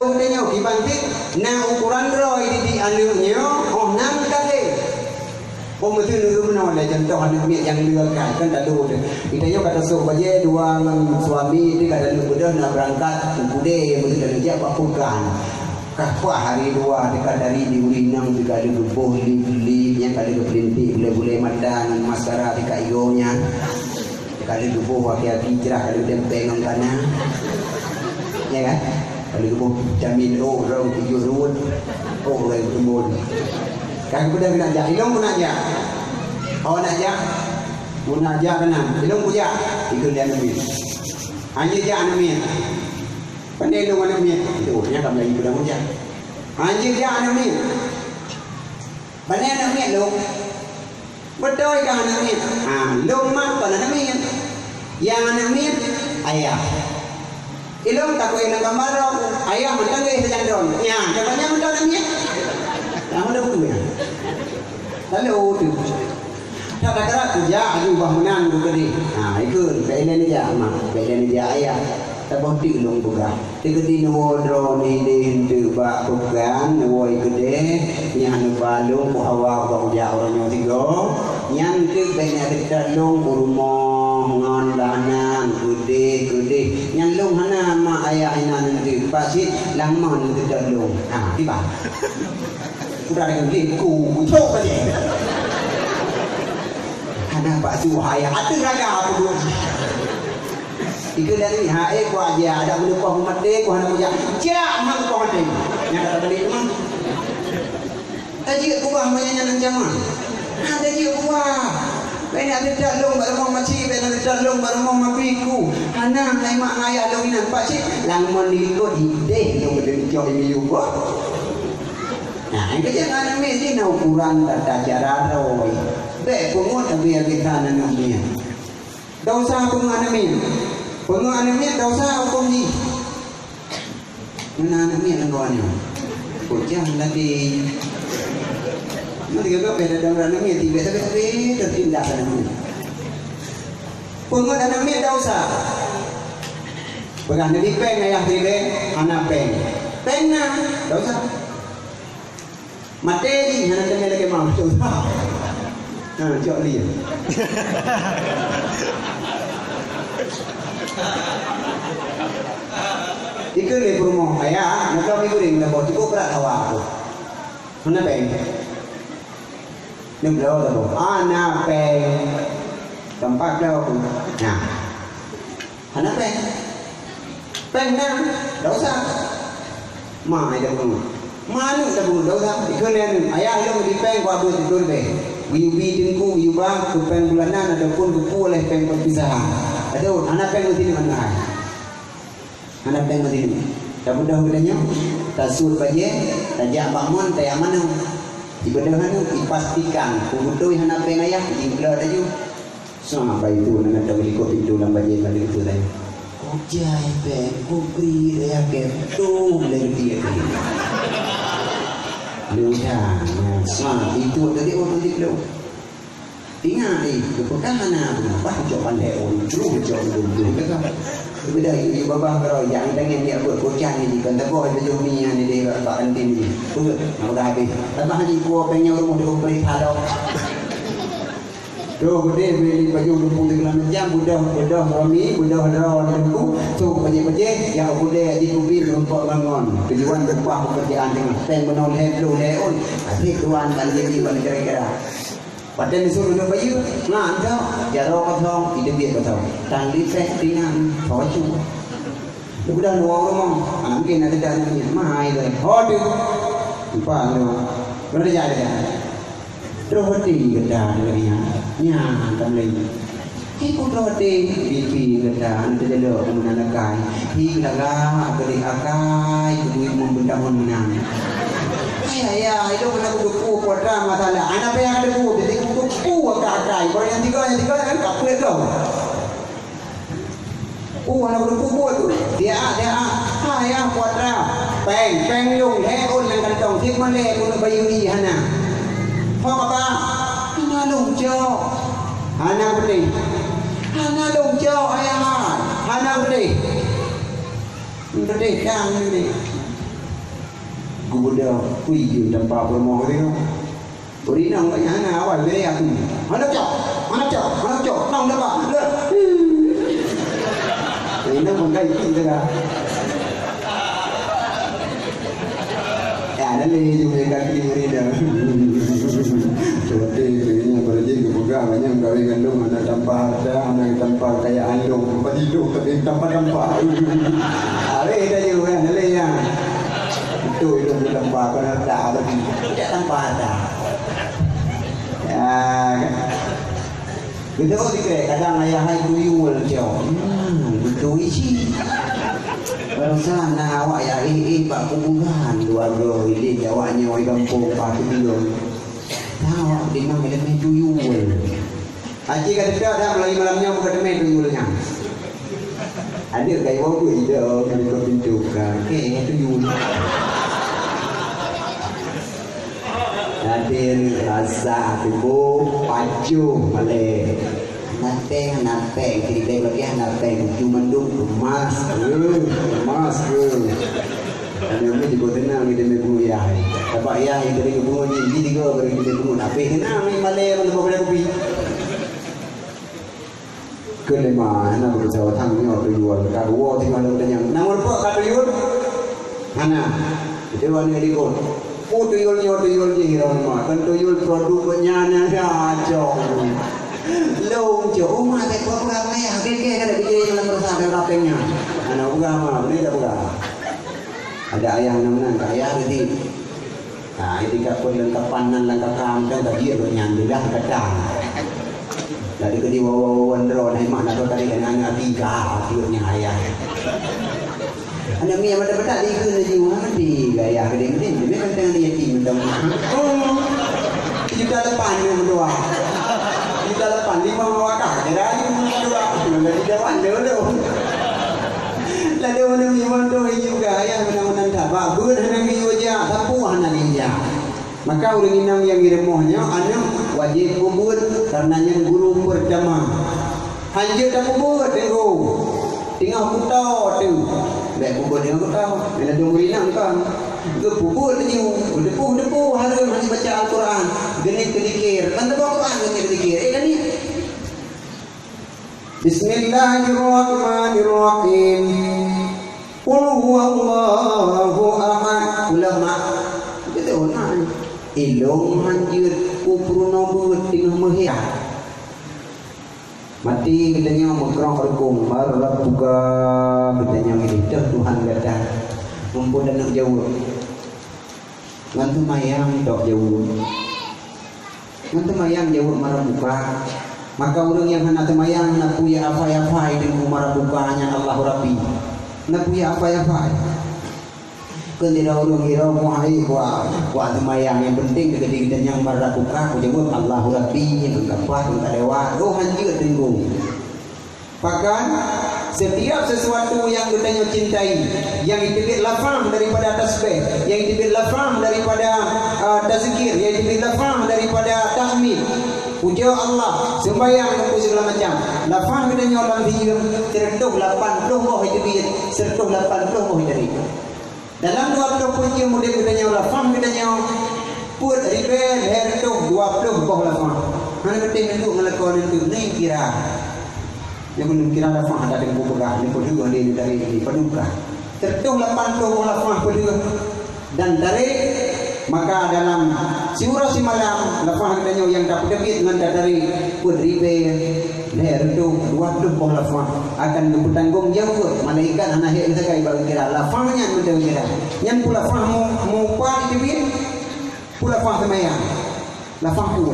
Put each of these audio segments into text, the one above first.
Udahnya dibangkit, nah ukuran roy di anunya, oh nam kali. Pemerintah itu menolak contoh anak yang dilakukan kan tak ada. Idanya kata supaya dua suami ini kata lu udah nak berangkat kude, mesti dah jawab bukan. Kakak hari dua dekat dari di Ulinang dekat ada gebuh li yang kali kepelinti boleh madan maskara dekat igonya. Dekat ada gebuh aki-aki cerah kali tempeng kana. Ya kan? Kalau ibu jamin orang tujuh ruut, lagi bertemu. Kan kita nak jak, ilmu nak jak. Awak nak jak, nak jak kan? Ilmu jak, itu dia nabi. Hanya jak nabi. Pandai ilmu nabi. Itu dia kamu lagi sudah mujak. Hanya jak nabi. Pandai nabi lu. Betul kan nabi? Lu mak pada nabi. Yang nabi ayah. Ilong tak boleh nak gambar ayah mentang ke sejak don. Ya, contohnya mentang namanya. Yang mana pun ya. Lalu tu. Tak kata kerja aju bangunan tu tadi. Itu belen dia mak, belen dia ayah. Tak boleh ilong buka. Tiketi nomor ni din tu bak bukan, woi gede, yang balung ku hawa bau jauh orang tiga. Yang tu banyak dekat long rumah ngon lanan gede yang long hana mak ayah ina nanti pasti lama nanti dekat long. Tiba. Sudah dengan ku cok aja. Hana pak suhaya ada raga apa dulu. Tiga dari hae ku aja ada berupa mati ku hana punya. Jak mak ku mati. Yang kata tadi tu mah. Tadi ku bah banyak yang jaman. Ada dia buah. Benar ada dalung baru mau macam, benar ada dalung baru mau mabiku. Hana hai mak ayah long nan pak cik. Lang monigo ide long dengan jauh ini juga. Nah, ini jangan ambil dia nak ukuran tata cara roy. Baik pengut ambil kita namanya. Dosa penganamnya. Penganamnya dosa hukum ni. Mana namanya langgawannya? Kocang lagi. Mereka kau pada dalam ranamnya tiba tapi tertindak ranamnya. Pengut ranamnya dosa. Pegang dari peng ayah tiba, anak peng. Peng na dosa. Mati ni anak tengah lagi mau dosa. Jauh dia. Iku ni rumah ayah, nak kau miguring nak bawa cukup berat awak tu. Mana peng? Nâng lô là một na pe tầm bát lô hắn nói pe na đâu sao mà ai đâu mà nó ta buồn đâu sao thì cứ nên ayah đâu đi pe qua bữa thì tôi về wiu tingku wiu bang ke pe bulanan ada pun ke oleh pe perpisahan ada anak pe mesti di mana anak pe mesti tak mudah bedanya tak sur baje tak jak bangun tak yang mana ibadah itu dipastikan kubutuh hana pengayah ingkla daju sampai itu nak ada beli kopi itu lam baje kali itu dah ojai pe kopi dia ke tu lagi dia lupa nah itu tadi orang di lu ingat ni kepekana apa coba leon terus coba dulu kan beda ibu bapa kalau yang pengen dia buat kocang ni kan tak boleh baju ni ni dia tak antin ni betul dah habis tambah haji gua pengen rumah dia beli halal do gede beli baju rumput dengan jam budah rami budah dah aku tu baje yang boleh di kubi rumput bangun tujuan upah pekerjaan dengan pen menoleh lu leon asyik tuan kan jadi balik kira-kira padahal disuruh dia baju nah dah jaro kosong hidup dia kosong tangli teh ringan tocu sudah dua rumah mungkin ada dananya mahal dah hodu apa lu kerja dia roti geda dia nya tamlai ikut roti pipi geda nanti dia kemudian akai hilaga beri akai kudu membendam menang ya itu kena buku kuadra masalah anak yang ada buku jadi buku agak kalau yang tiga kan kapu itu anak buku itu dia ya kuadra peng yung leon yang kantong tik male kuno bayu ni hana apa hana longjo hana beri hana longjo ayah hana beri kang ni kemudian kui je tanpa permoh tu. Beri nang banyak hana awal beri aku. Mana cok, nang dapat. Ini pun kai kita kan. Ya, ada lagi juga kaki beri dah. Seperti ini berarti kebuka banyak gawe gandum anak tanpa harta, anak tanpa kaya andung, tempat hidup tapi tanpa. Ada juga kan, ada ya. Itu hidup tanpa harta, tapi tidak tanpa harta. Ya, kita kok dikira kadang ayah hai tuyul jauh, betul isi. Kalau sana awak ya pak kuburan dua go ini awaknya awak kampung pak tuyul. Awak di mana ada main tuyul. Aji kata dia ada mulai malamnya bukan main tuyulnya. Ada kayak waktu itu kalau kau tunjukkan, tuyul. Natin rasa tibo pacu male nate kita lagi nate cuma duk emas ada ni di kota ni kita membuat ya apa ya itu dari bunga ni juga beri kita bunga tapi kenapa ni male untuk boleh kopi kelima nak bersama thang ni orang jual karuo di mana yang namun apa karuo mana itu warna di kota tuyul je orang kan tuyul produknya ada jauh long jauh mah tak kau berapa ya kek ada bikin dalam bersama rapengnya anak berapa beli tak berapa ada ayah namanya ayah jadi nah ini kapal lengkapanan lengkapam kan tadi ada nyanyi dah kadang dari kedua wawan drone hai mana tu tadi kan anak tiga akhirnya ayah anda mi yang ada di ke jiwa di gaya gede dia memang tengah dia tim dong. Kita depan ni berdua. Kita depan 5 wakah. Jadi berdua. Dari depan dulu. Lalu mana mi mana juga yang mana tak bagus hendak dia tapuh hendak dia. Maka orang inang yang diremohnya anak wajib kubur karenanya guru pertama. Hanya tak kubur tengok putau tu. Baik kubur tengok putau. Bila dia berinang kan. Ke kubur tu. Depu harus masih baca Al-Quran. Genit kedikir. Kan bawa Quran genit kedikir. Kan ni. Bismillahirrahmanirrahim. Qul huwallahu ahad. Ulama. Kita orang ilong hanjir kupruno buat tengah mahir. Mati katanya makrong berkum marab buka katanya itu Tuhan kata mumpun dan nak jauh ngantu mayang dok jauh ngantu mayang jauh marab buka maka orang yang hendak mayang nak punya apa-apa dengan marab bukanya Allah Rabbi nak punya apa-apa kan tidak orang hirau muhai kuat mayang yang penting ketika yang marab buka aku jawab Allah Rabbi yang berkapat untuk dewa Tuhan juga tenggung bahkan setiap sesuatu yang kita cintai yang ditibit lafam daripada tasbih yang ditibit lafam daripada tazkir yang ditibit lafam daripada tahmid puja Allah sembahyang dan segala macam lafam kita nyolang dia sertuh 80 boh ditibit sertuh 80 boh dari dalam 20 puji mudah kita nyolang lafam kita nyolang put ribel hertuh 20 boh lafam mana penting untuk melakukan itu ni kira yang kira lafaz ada dengan buka ni kedua ni dari paduka tertuh 80 lafaz kedua dan dari maka dalam surah semalam lafaz katanya yang dapat debit dengan dari pudribe leher itu 20 lafaz akan bertanggung jawab malaikat anak yang sekai bagi kira lafaznya betul kira yang pula lafaz mu kuat debit pula lafaz semayang lafaz tu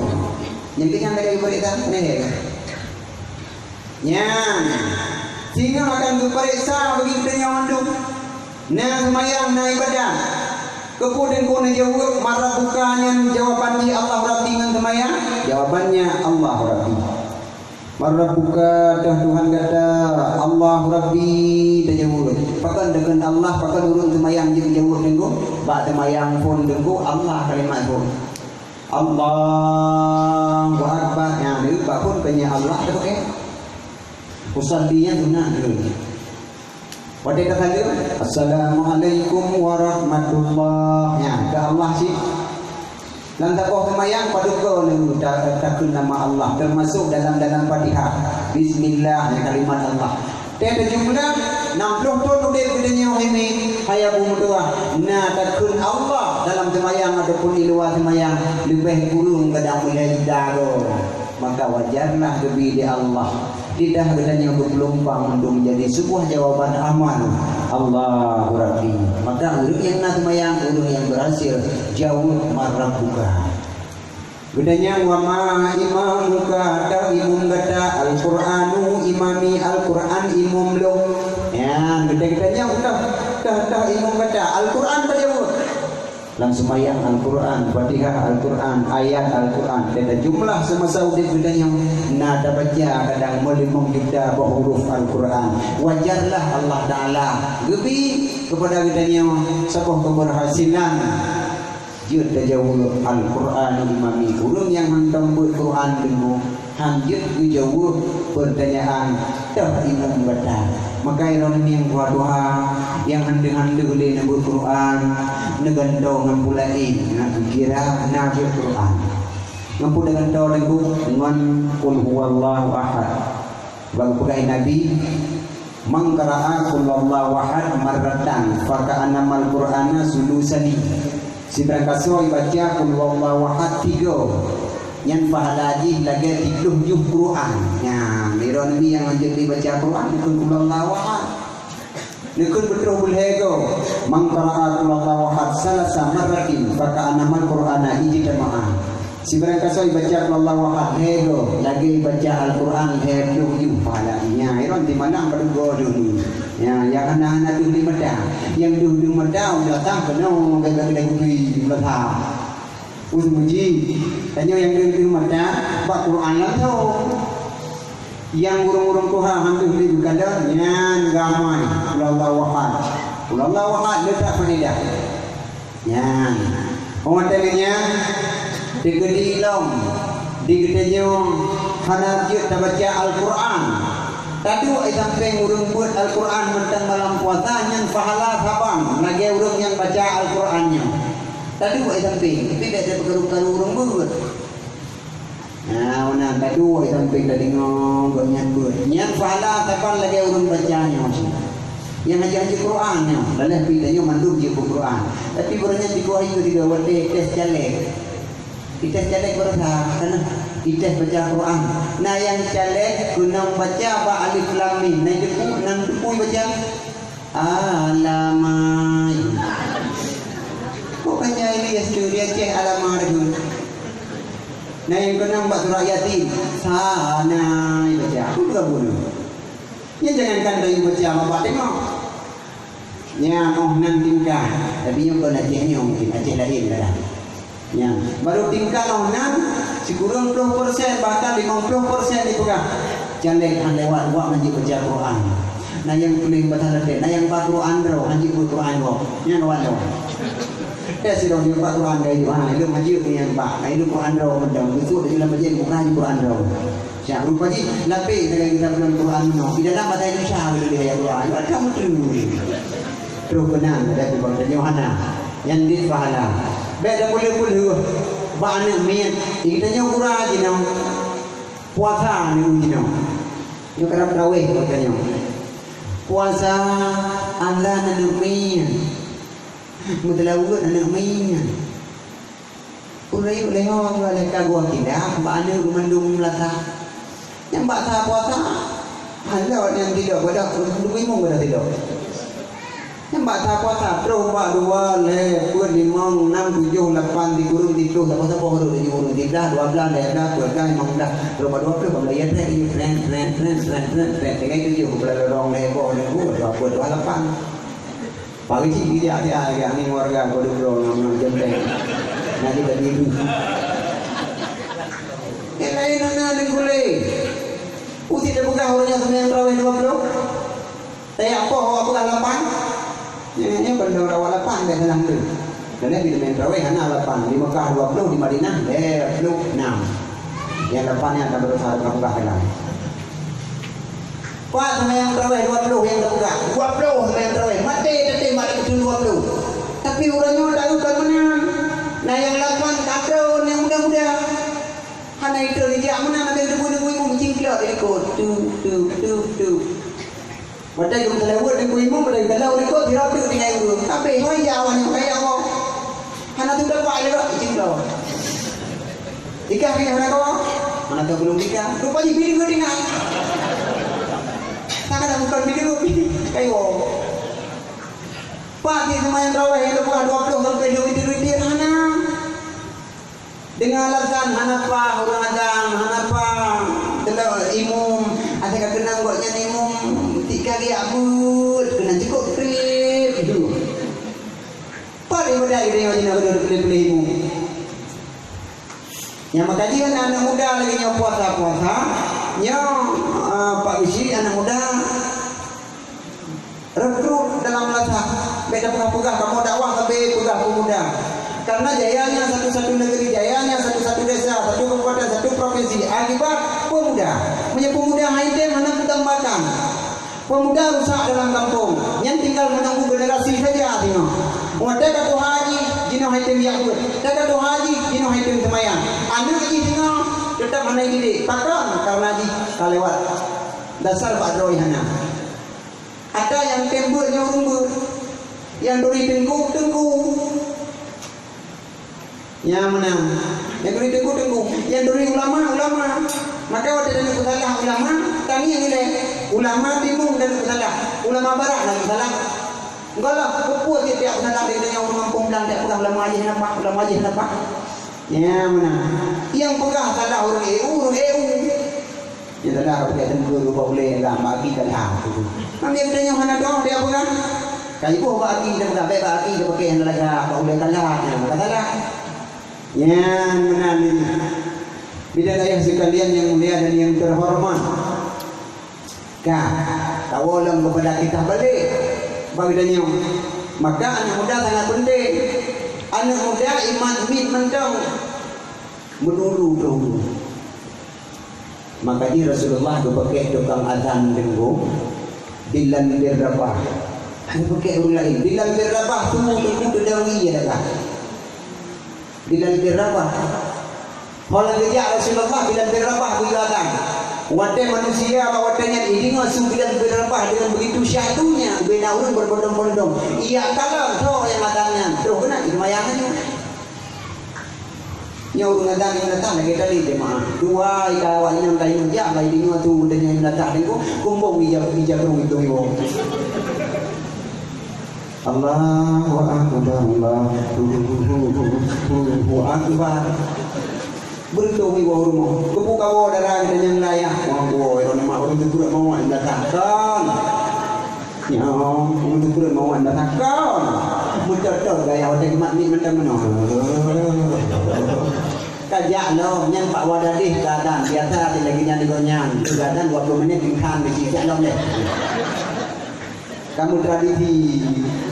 yang kita dari berita leher sehingga akan diperiksa bagi kita yang manduk na semayang na ibadah kemudian kau jawab marah bukannya jawabannya Allah Rabbi dengan semayang jawabannya Allah Rabbi marah buka dah Tuhan kata Allah Rabbi dah jawab pakai dengan Allah pakai urun semayang jadi jawab dengan bak semayang pun dengan Allah kalimat pun Allahu Akbar yang dia bak pun punya Allah tak pakai usallinya guna dulu. Pada kata dia, Assalamualaikum warahmatullahi. Ya, ke Allah sih. Dalam takwah semayang paduka ni takun nama Allah termasuk dalam Fatihah. Bismillah ya kalimat Allah. Tiada jumlah 60 tahun udah bedanya ini hayat umurah. Nah takun Allah dalam semayang ataupun di luar semayang lebih kurung kadang mulai daro. Maka wajarlah lebih di Allah. Tidak adanya berpelumpang untuk menjadi sebuah jawaban amal. Allahu Rabbi. Maka urut yang nak semayang, urut yang berhasil jauh marabbuka. Bedanya wa ma imamuka ta imum kata Al-Qur'anu imami Al-Qur'an imum lo. Ya, bedanya dah imum kata Al-Qur'an pada dalam semayang Al-Quran, Fatihah Al-Quran, ayat Al-Quran. Dan jumlah semasa udip bedanya nada baca kadang melimung kita huruf Al-Quran. Wajarlah Allah Ta'ala lebih kepada bedanya sebuah keberhasilan. Jut jauh Al-Quran imami urung yang hantam buat Quran dulu hanjut jauh pertanyaan dah imam baca. Maka iron yang buat doa yang hande-hande boleh nak Quran negandau ngampulain nak kira nak Quran ngampul dengan doa lagu dengan qul huwallahu ahad bang pegai nabi mangqara'a qul huwallahu ahad marratan fa ka'annamal qur'ana sulusani si berangkaso baca qul huwallahu ahad 3 yang pahala haji lagi 30 Quran. Ya, iron nabi yang anjur dibaca Quran qul huwallahu ahad Nikun betul boleh go. Mangkara Allah wahad salasa marratin baka anamal Qur'ana iji jamaah. Si berangkasa baca Allah wahad hego lagi baca Al-Quran hego ju pahalanya. Iron di mana bergo dulu. Ya, yang anak-anak tu di Medan, yang di Medan datang kena gagak-gagak kuih belah. Muji, tanya yang di Medan bak Quran lah tu. Yang urung-urung Tuhan hampir beli berkandang yang ramai Allah wahad Allah wahad letak penidak yang orang tanya digedi ilom digedenya hanajut tak baca Al-Quran tadi sampai urung buat Al-Quran mentang malam puasa yang pahala sabang lagi urung yang baca Al-Qurannya tadi sampai tidak ada perkara-perkara urung buat. Nah, orang tak dua sampai dah dengar banyak buat. Yang pahala kapan lagi orang bacanya macam. Yang haji Qurannya, lalu pidanya manduk je Quran. Tapi beranya tiga hari tiga waktu tes caleg. Tes caleg berapa? Karena tes baca Quran. Nah, yang caleg guna baca apa alif lam mim. Nah, depu baca alamai. Bukannya ini ya studi Aceh alamai dulu. Nah yang kena buat surah yatim sana baca aku juga boleh. Ya jangankan dari baca bapak tengok. Ya nan tingkah. Tapi yang kena Acehnya mungkin Aceh lain dah. Ya baru tingkah nan sekurang 20% bahkan 50% dipegang. Jangan lewat buat ngaji baca Quran. Nah yang kuning batal ada. Nah yang baca Quran ro ngaji Quran ro. Yang kawan ro. Si dong dia Pak Quran dari mana? Itu majid punya Pak. Itu Quran ro mendang. Besok dia dalam majid bukan Quran ro. Siap rupa ji. Nabi dengan kita dalam Quran no. Di dalam bahasa Indonesia bila dia ayat Quran. Kamu tu. Terus benar dari bangsa Yohana yang di pahala. Beda boleh banyak mian. Kita nyaw Quran ji no. Puasa ni ji no. Yo kerap raweh katanya. Puasa anda nak mian. Mutlawut anak mainnya. Ulai orang oleh kagua tidak, mana rumandung melata. Yang baca puasa, anda yang tidak pada lebih mung pada tidak. Yang baca puasa terus bak 2 le, 4 5 6 7 8 dikurung 7 siapa huruf di kurung 13 12 dah buat kan memang dah terus bak 20 kalau ya ini tren dengan 7 kepada orang le kok le 28 pagi sih dia yang ini warga kode bro nama jembeng nanti tadi itu yang lain nana dengkule usi dah buka orangnya sebenarnya terawih 20 saya apa aku alapan ini benda rawat alapan dah dalam tu dan dia bila main terawih hana alapan di Mekah 20 di Madinah 26 yang alapannya akan berusaha buka halang Pak sama yang terawih 20 yang terbuka 20 sama ikut tu. Macam kita lewat dengan ibu, macam kalau ikut tidak tu dengan ibu. Tapi hoi jawan yang kaya awak. Hana tu dah buat lewat cinta. Nikah kaya mana kau? Mana tu belum nikah. Rupanya video dengan. Sangat dah bukan video kayu. Pak di semua yang terawih yang lepas 20 sampai 20 dia hana. Dengan alasan hanapa orang adang, hanapa telah imum, ada kata kenang buatnya imum, tiga dia abut, kena cukup trip itu. Paling mudah kita yang wajib nak pilih imum. Yang makajian anak muda lagi yang puasa, yang Pak Bisi anak muda rekrut dalam latar, beda pegah-pegah kamu dakwah tapi pegah pemuda. Karena jayanya satu-satu negeri, jayanya satu-satu desa, satu kabupaten, satu provinsi. Akibat pemuda. Punya pemuda haidem mana tambahkan. Pemuda rusak dalam kampung. Yang tinggal menunggu generasi saja tengok. Mereka kata haji, jino haidem yakut. Mereka kata haji, jino haidem semayang. Anak haji tengok, tetap mana didik. Pakam karena haji kalewat. Dasar Pak Droi hana. Ada yang tembelnya urung yang duri tengku. Yang mana? Yang duri tengku. Yang duri ulama. Maka waktu dan salah ulama, kami yang nilai ulama timur dan salah. Ulama barat dan salah. Enggak lah, kepuas dia tiap salah dia yang orang kampung dan tiap pegang ulama aja nampak. Yang mana? Yang pegang salah orang EU. Yang salah pakai tengku lupa boleh lah bagi dan tu. Nanti ada yang mana doang dia pegang. Kayu pun bagi dia pegang, bagi dia pakai yang lagi apa boleh kalah. Kata salah. Yang mana ni bidadari sekalian yang mulia dan yang terhormat, tawalam kepada kita balik bagainya. Maka anak muda sangat penting. Anak muda iman mentang menulu. Maka di Rasulullah tu pakai tukang azan tenggu Bilal bin Rabah. Ada pakai orang lain. Bilal bin Rabah tu tu dawi dah. Bilal bin Rabah. Kalau kerja Rasulullah Bilal bin Rabah berjalan. Wadah manusia wadahnya ini ngasuh Bilal bin Rabah dengan begitu syahdunya. Bina orang berbondong-bondong. Ia kalau tu yang adanya. Terus kena lumayannya. Yang orang adang yang datang lagi kali jemaah. Dua ikawan yang kayu jak lagi ini tu wadahnya yang datang. Kumpul bijak kerung itu ibu. Allahu Akbar, Allahu Akbar. Berdoa ibu rumah. Kebuka bawa darah kita yang layak. Wah, orang nama orang tu tidak mau anda takkan. Ya, orang tu tidak mau anda takkan. Mudah-mudah gaya orang kemat ni macam mana? Kajak lo, yang Pak Wadadih keadaan biasa lagi yang digonyang. Keadaan 20 menit tingkan di sini lo deh. Kamu tradisi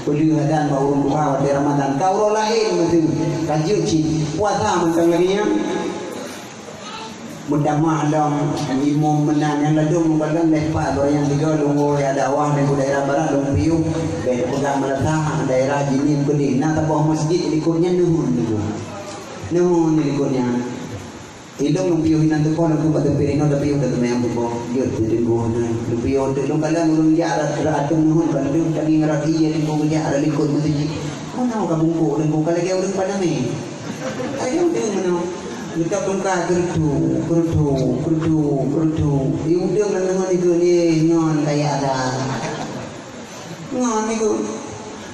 kuliah dan baru buka di Ramadan. Kau lain mesti kaji puasa macam lagi ya. Mudah malam imam menang yang ladung balang lepas yang tiga lungo ya dakwah di daerah barat dong piu dari pegang Melaka daerah Jinim Keding nah tabuh masjid likurnya nuhun likurnya ilong nung piu hinan tu kono ku pada pirino tapi udah mayang buko yo jadi go na lu piu tu lu kala ngurung ya ada nuhun kan lu tadi ngarati ya di go ya ada likur masjid mana ka bungku dan go kala kaya urang pada me ayo dia mana kita tungkah gerdu iudeng dengan itu ni ngon kayak ada ngon itu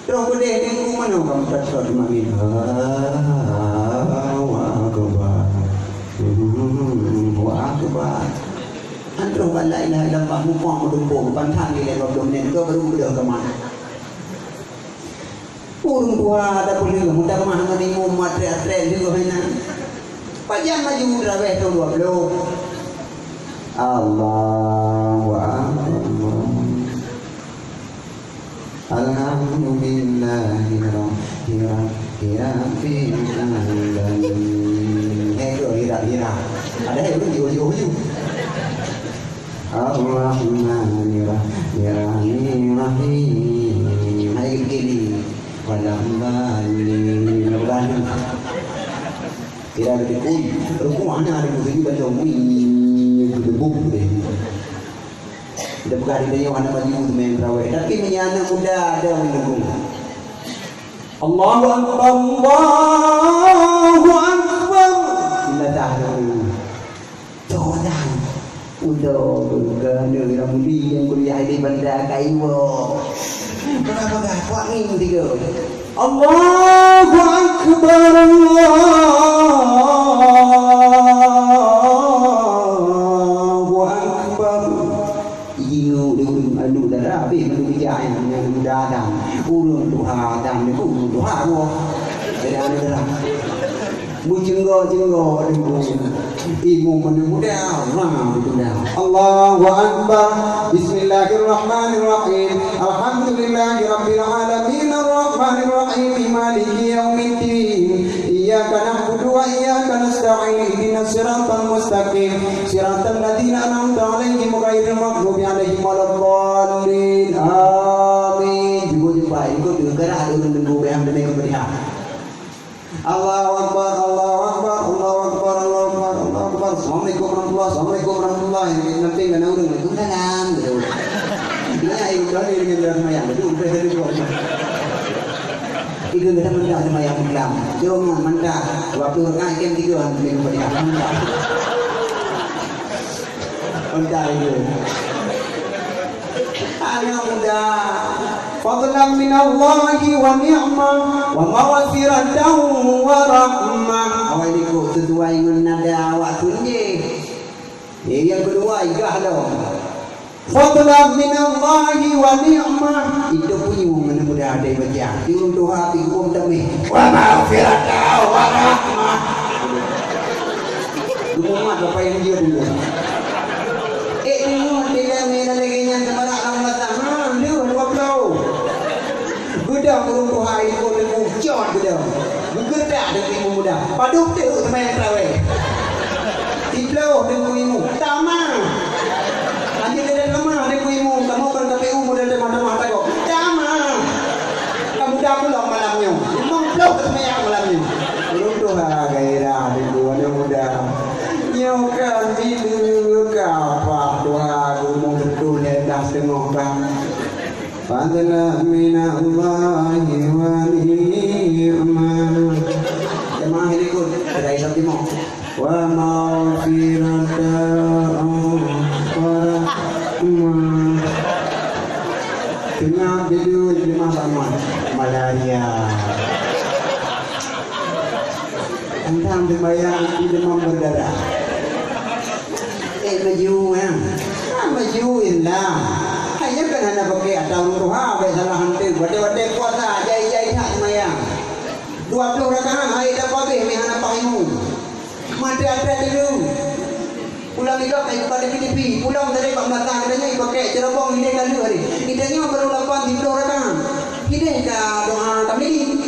terus boleh di mana kamu terus di mana antro balai lah lepas muka mendumpu pantang di lepas domen tu baru mudah ke mana urung tua ada boleh mudah ke mana ni mau materi juga mana Pajang maju raweh tu 20. Allahu Akbar. Alhamdulillahi rabbil alamin. Hira. Ada yang uju. Ar-Rahmanir-Rahim. Hai gini. Wallahi tidak ada dikui, kalau kau mana ada mesti baca mui, itu buk deh. Dia berkali dia anak baju tu main terawih. Tapi punya anak muda ada menunggu. Allahu Akbar, Allahu Akbar. Bila tahu. Tuhan. Udah kerana ramli yang kuliah di bandar Kaiwo. Kenapa dah kuat ni tiga? Allahu Akbar, Allahu Akbar. Ingat dia anu darah habis menu bijak yang muda dah. Urun duha dan dia urun duha mo. Dia ada darah. Mujenggo-jenggo dengan ibu muda Allahu Akbar. Bismillahirrahmanirrahim. Alhamdulillahirabbil alamin arrahmanir rahim maliki yaumiddin. Iyyaka na'budu wa iyyaka nasta'in ihdinas siratal mustaqim siratal ladzina an'amta 'alaihim ghairil maghdubi 'alaihim waladdallin. Amin. Jumpa ikut gerak dengan bayang dengan beriah. Allahu Akbar, Allahu Akbar, Allahu Akbar, Allahu Akbar, Allahu Akbar. Assalamualaikum warahmatullahi, Assalamualaikum warahmatullahi. Nanti kena urang itu dalam betul. Dia ayo berani dengan dalam mayang betul betul betul. Itu kita mendak sama yang dalam. Jangan mendak waktu ngai kem tiga dengan beriah. Mendak itu. Anak muda fadlan min Allahi wa ni'mah wa maghfiratan wa rahmah. Awak ikut sesuai dengan nada awak tunjuk. Yang kedua igah dah. Fadlan min Allahi wa ni'mah. Itu punya mana muda ada baca. Tiung Tuhan tiung tamih. Wa maghfiratan wa rahmah. Umat apa yang dia dulu. Tengok dia mena lagi yang sebarang Allah sama dia 20. Gudang burung Tuhan itu dengan jod gudang. Gegedak dengan ibu muda. Paduk tu sama yang terawih. Tiplau dengan ibu. Tamang. Anjir dia lemah dengan ibu. Kamu kan KPU model dia mata-mata takut. Tamang. Kamu dah pulang malamnya. Memang peluk sama yang malamnya. Burung Tuhan gairah dengan ibu muda. Nyokan bila kapal doa gunung betul dah setengah bang. Fadlan min Allahi wa ni'mah. Jemaah ikut dari sampai mau. Wa maghfiratan wa rahmah. Tengah dulu jemaah sama malaria. Entang sembahyang demam berdarah. Maju ya, maju indah. Hanya kan anda pakai atau ruha, salah hantu. Wade puasa, jai tak semayang. 20 rakaat hari dah habis, ni anda pahimu. Mati ada dulu. Pulang juga kayak pada PDP. Pulang dari Pak Matang, katanya pakai cerobong ini kali hari. Idenya baru 80 rakaat. Ini kah doa kami?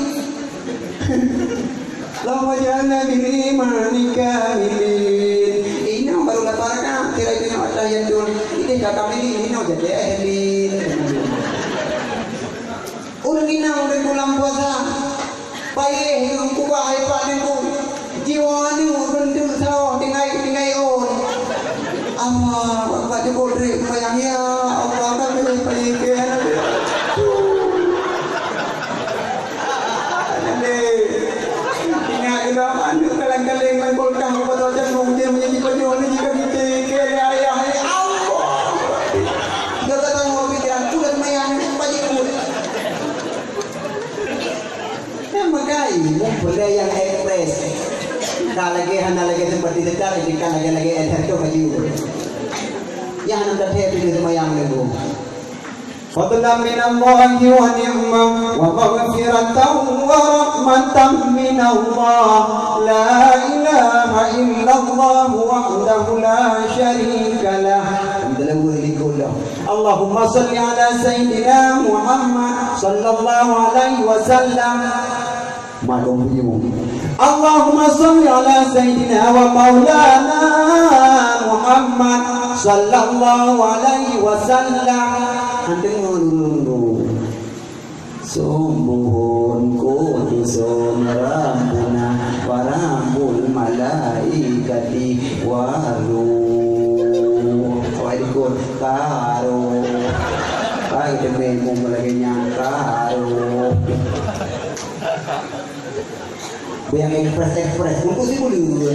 Allahumma ja'alna min imanika kamilin. Ini baru 8 rakaat. Kira itu ada yang dulu. Ini kah kamilin. Ini jadi ehlin. Orang ini udah pulang puasa. Baik, aku baik pak aku. Jiwa ni bentuk tahu tinggai on. Allah, bapak cukup drip bayangnya. Allah kan baik kan. Anu kalang-kaling main bolkah kepada jantung dia menjadi pejuang ni jika kita kira ayah Allah. Dia kata mau pikiran tu dan mayang pagi pun. Yang makai mumpulnya yang ekspres. Kalau lagi hana lagi seperti sekarang jika lagi terco baju. Yang hana terhenti di mayang ni bu. Fadlan min Allahi wa ni'mah wa maghfiratan wa rahmatan min Allah. La ilaha illallah wahdahu la syarika lah. Allahumma salli ala sayyidina Muhammad sallallahu alaihi wasallam. Maklum bunyimu. Allahumma salli ala sayyidina wa maulana Muhammad sallallahu alaihi wasallam. Dengar sumbuhun kudusum rabbuna wa rabbul malaikati wa ruh. Wa ikut karu Ay, demi mo lagi nyangka, aduh. Yang ekspres, untuk sih boleh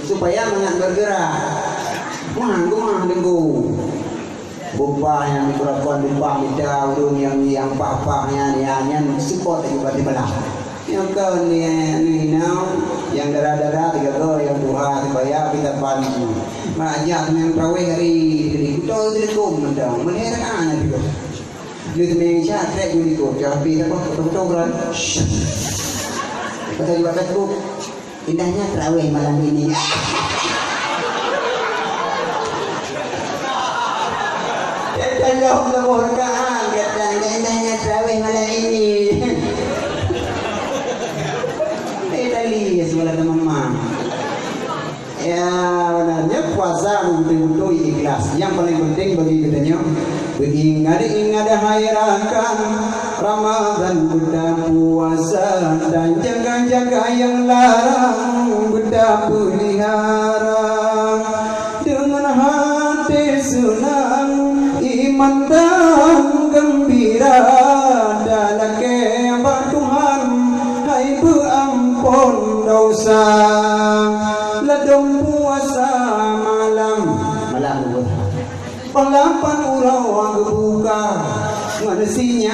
supaya mengat bergerak. Mah dengku. Bupa yang mikrofon bupa minta urung yang papahnya yang support tiba-tiba lah. Yang kau ni yang darah-darah tiga go yang duha supaya kita bantu. Raja yang perawi hari kita dilengkung mendang menherkan juga. Dia mengisah trek itu tapi apa betul-betul kan. Kata di Facebook, indahnya terawih malam ini. Tolong laporkan, kata indahnya terawih malam ini. Tali sebelah teman-teman. Ya, benarnya puasa betul-betul ikhlas. Yang paling penting bagi kitanya, ingat hayrakan Ramadan buta puasa dan jaga-jaga yang larang buta pelihara dengan hati senang iman dan gembira dalam kebat Tuhan hai berampun dosa ledong puasa malam pelapan urau buka ngadesinya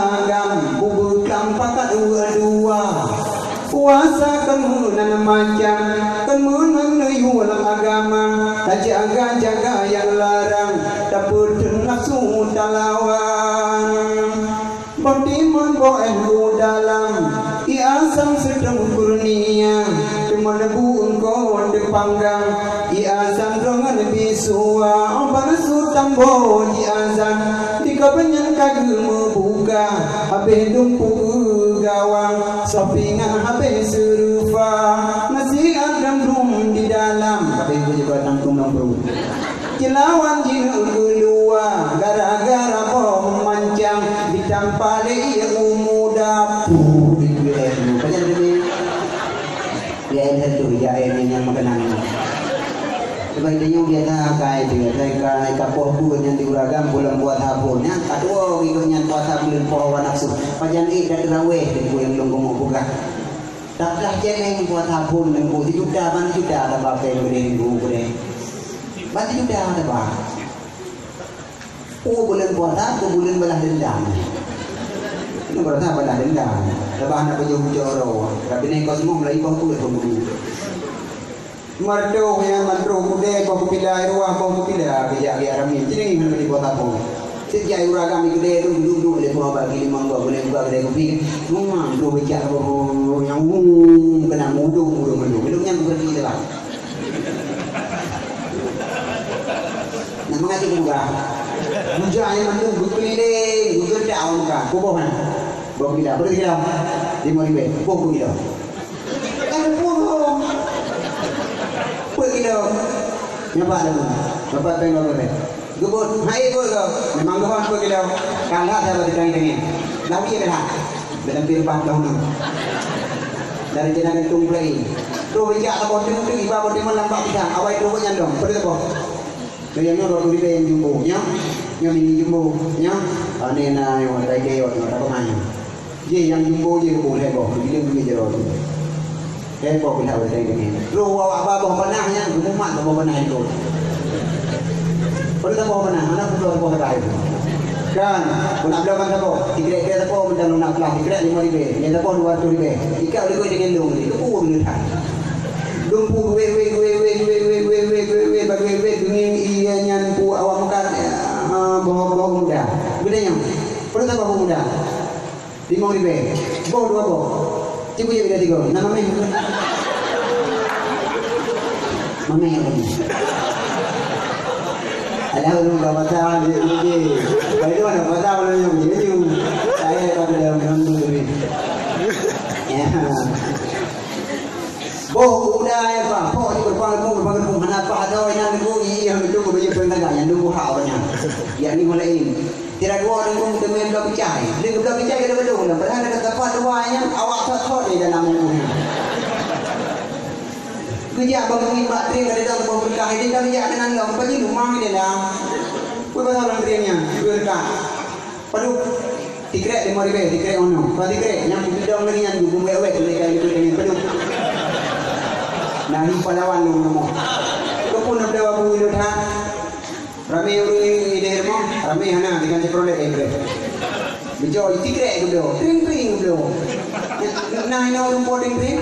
agam bubur kampak dua puasa kemunan macam kemunan nuyulang agama tak jaga yang larang tak bernafsu talawan bodiman boeh dalam iasam sedang kurnia cuma debu engkau dipanggang iasam rongan bisua ombak sutambo iasam dikabanyan kagum buka habis dumpu gawang sopingan habis serupa masih ada rum di dalam habis juga tanggung nombor Jelawan jinu kedua gara-gara bom mancang ditampali muda banyak demi dia itu ya ini yang makan sebaiknya dia tak kaya dia saya kapur pun yang diuragam bulan buat hapunnya kedua videonya puasa bulan pohon nafsu pajan dan terawih di yang belum buka tak dah jeneng buat hapun dan bu juta mana juta ada apa yang boleh bu berarti juta ada apa bulan puasa bulan balas dendam ini berarti balas dendam lepas nak baju joro tapi ni kau semua mulai bau tu tu mardo yang mardo kude bau pilai ruah bau pilai kerja kerja ramin jadi ni boleh buat apa sejak uragam gede tu dulu le buah bagi 5 buah boleh buah gede kopi memang tu becak yang kena mudung minumnya bukan kita lah nak mengaji juga muja yang mandu berkeliling berkerja awak muka boboh mana boboh kita boleh kita 5,000 boboh kita kan boboh kita nyapa dah bapak tengok boleh gubut hai gua kau memang gua apa kita kalah saya bagi tengin lawi ke dah dalam pirban tahun dari jenengan tumplai tu bijak apa tu iba apa dia lambat kita awai tu nyandong pada apa kayaknya rotu di yang jumbo nya yang ini jumbo nya ane na yo dai dai yo tak apa main je yang jumbo je boleh kok dia pergi je rotu kok bila ada tengin lu awak apa panahnya gumat apa panah itu pada tak bawa mana, anak pun bawa kata itu. Kan, pun nak belakan tak bawa. Tiga tak bawa macam nak kelas. Tiga 5,000, yang tak bawa 200,000. Ikat boleh dengan lung ni, kepul ni tak. Lumpu we dengan ianya pu awak makan bawa muda. Bedanya, pada tak bawa muda. 5,000, bawa 2 bawa. Cikgu je bila 3. Nama meh. Mame lagi. Alhamdulillah batal dia. Baik tu mana batal belum je. Saya pada dalam hantu tu. Ya. Boh udah ya Pak. Boh ni berpanggung apa ada yang nunggu yang itu baju pendagang yang nunggu hak banyak. Yang ni mulai ini. Tidak dua nunggu temen belah pecah. Dia belah pecah kita betul. Padahal ada tempat duanya awak thot di dalam nunggu. Kerja bangun baterai ada dalam berkah ini dah lihat dengan long pergi rumah ni dah. Kau pasal orang triannya berkah. Padu tikrek 5,000 tikrek ono. Kalau tikrek yang bidang ni yang dulu wet tu dekat itu dengan padu. Nah ni pahlawan lu nama. Kau pun nak bawa buku itu dah. Ramai orang ide rumah, ramai hana dengan cekrolek itu. Bijak tikrek tu dah, tring tu. Nah ini orang boarding tring.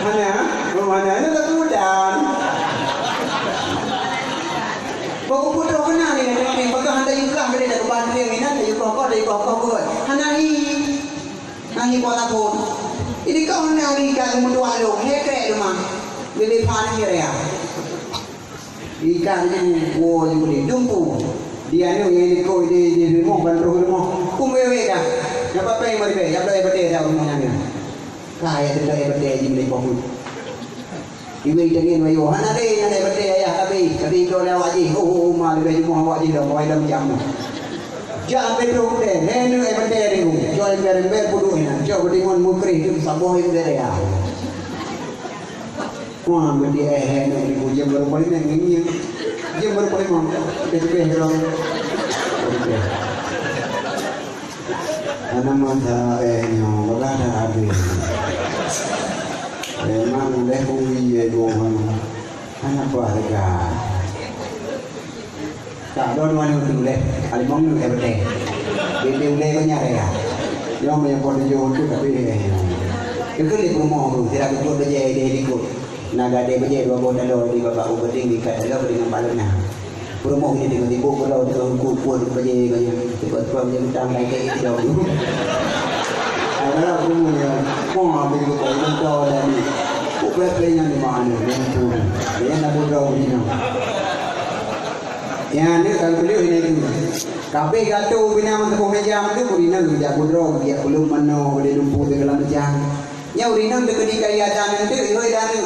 Mana ni tak mudah. Bawa putra kena ni tring. Bagai anda yukah boleh dah keban tring ni, anda yukah kau buat. Hana ni buat apa? Ini kau nak ni kat mendoa lu, hekrek rumah. Bila panen dia ya. Ikan ni wo je boleh dumpu. Dia ni yang kau di rumah bantu rumah. Kumbewe dah. Dapat apa yang mari be? Dapat apa dia dah rumah ni. Kaya tu dah apa dia je boleh pahut. Ibu jangan wayo. Hana deh yang ada apa dia ya tapi kau lewat je. Oh mal be rumah awak je dah boy dalam jam. Jangan betul deh. Henu apa dia ni. Jual ber bodoh ni. Jual berdingan mukri tu saboh itu dia ya. Wah, dia ni jam baru paling ni. Jam baru paling mau. Kita kalau. Anak mata nyo, bagada habis. Memang dah hui doang. Anak keluarga. Tak ada orang tu leh. Ali mong ni berde. Dia ulai banyak ya. Dia punya portfolio tu tapi. Itu di rumah tu, tidak ikut berjaya dia ikut. Naga dia berjaya dua bulan lalu di bapak ubeding di kat dalam dengan balena. Rumah ni tiba-tiba kalau dengan kupur berjaya banyak. Tiba-tiba macam utang naik ke itu dulu. Kalau rumahnya, kau ambil kau kau dan kupur pelayan di mana yang tu. Dia nak berdoa ni. Yang ni kalau beliau ini tu. Kape gato bina untuk meja tu kurina lu jago berdoa dia belum mano boleh lumpuh di dalam meja. Nya urina dekat di kaya dan itu iroi dan